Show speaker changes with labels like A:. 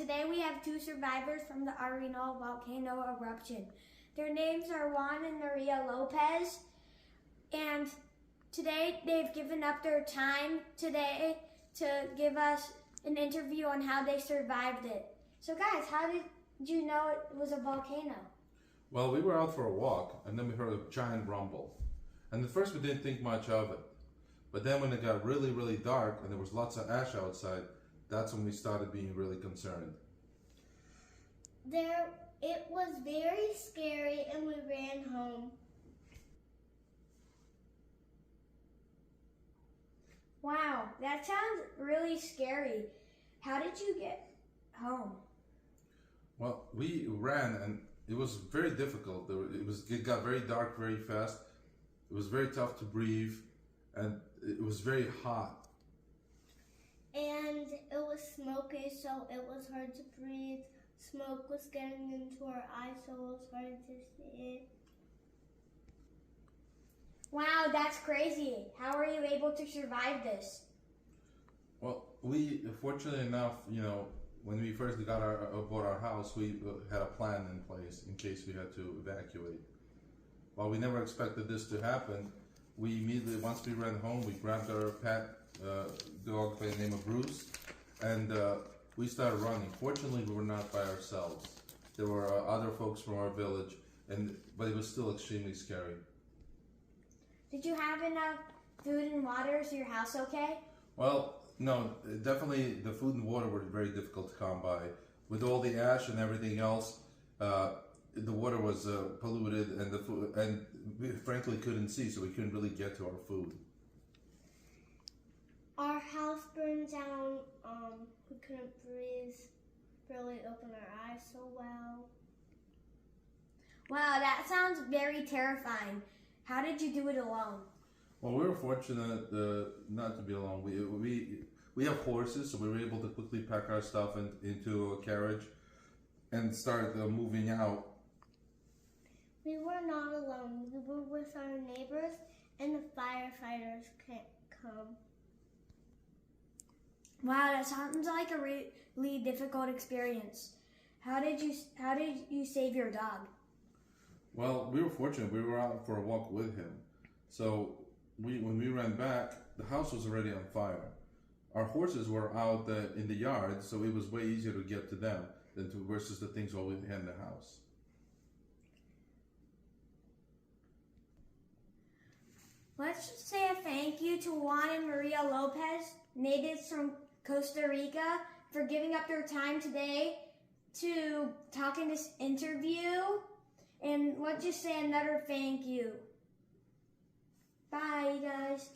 A: today we have two survivors from the Arenal Volcano eruption. Their names are Juan and Maria Lopez, and today they've given up their time today to give us an interview on how they survived it. So guys, how did you know it was a volcano?
B: Well, we were out for a walk, and then we heard a giant rumble. And at first we didn't think much of it. But then when it got really, really dark and there was lots of ash outside, that's when we started being really concerned.
C: It was very scary and we ran home.
A: Wow, that sounds really scary. How did you get home?
B: Well, we ran and it was very difficult. It got very dark very fast. It was very tough to breathe and it was very hot.
C: And it was smoky, so it was hard to breathe. Smoke was getting into our eyes, so it was hard to see.
A: Wow, that's crazy. How are you able to survive this?
B: Well, we, fortunately enough, when we first bought our house, we had a plan in place in case we had to evacuate. While we never expected this to happen, we immediately, once we ran home, we grabbed our pet dog by the name of Bruce, and we started running. Fortunately, we were not by ourselves. There were other folks from our village, but it was still extremely scary.
A: Did you have enough food and water? Is your house okay?
B: Well, no, definitely the food and water were very difficult to come by. With all the ash and everything else, the water was polluted, and we frankly couldn't see, so we couldn't really get to our food.
C: Our house burned down. We couldn't breathe, barely open our eyes so well.
A: Wow, that sounds very terrifying. How did you do it alone?
B: Well, we were fortunate not to be alone. We have horses, so we were able to quickly pack our stuff into a carriage and start moving out.
C: We were not alone. We were with our neighbors, and the firefighters can't come.
A: Wow, that sounds like a really difficult experience. How did you save your dog?
B: Well, we were fortunate. We were out for a walk with him. So when we ran back, the house was already on fire. Our horses were out in the yard, so it was way easier to get to them versus the things we had in the house.
A: Let's just say a thank you to Juan and Maria Lopez, natives from Costa Rica, for giving up their time today to talk in this interview. And let's just say another thank you. Bye, guys.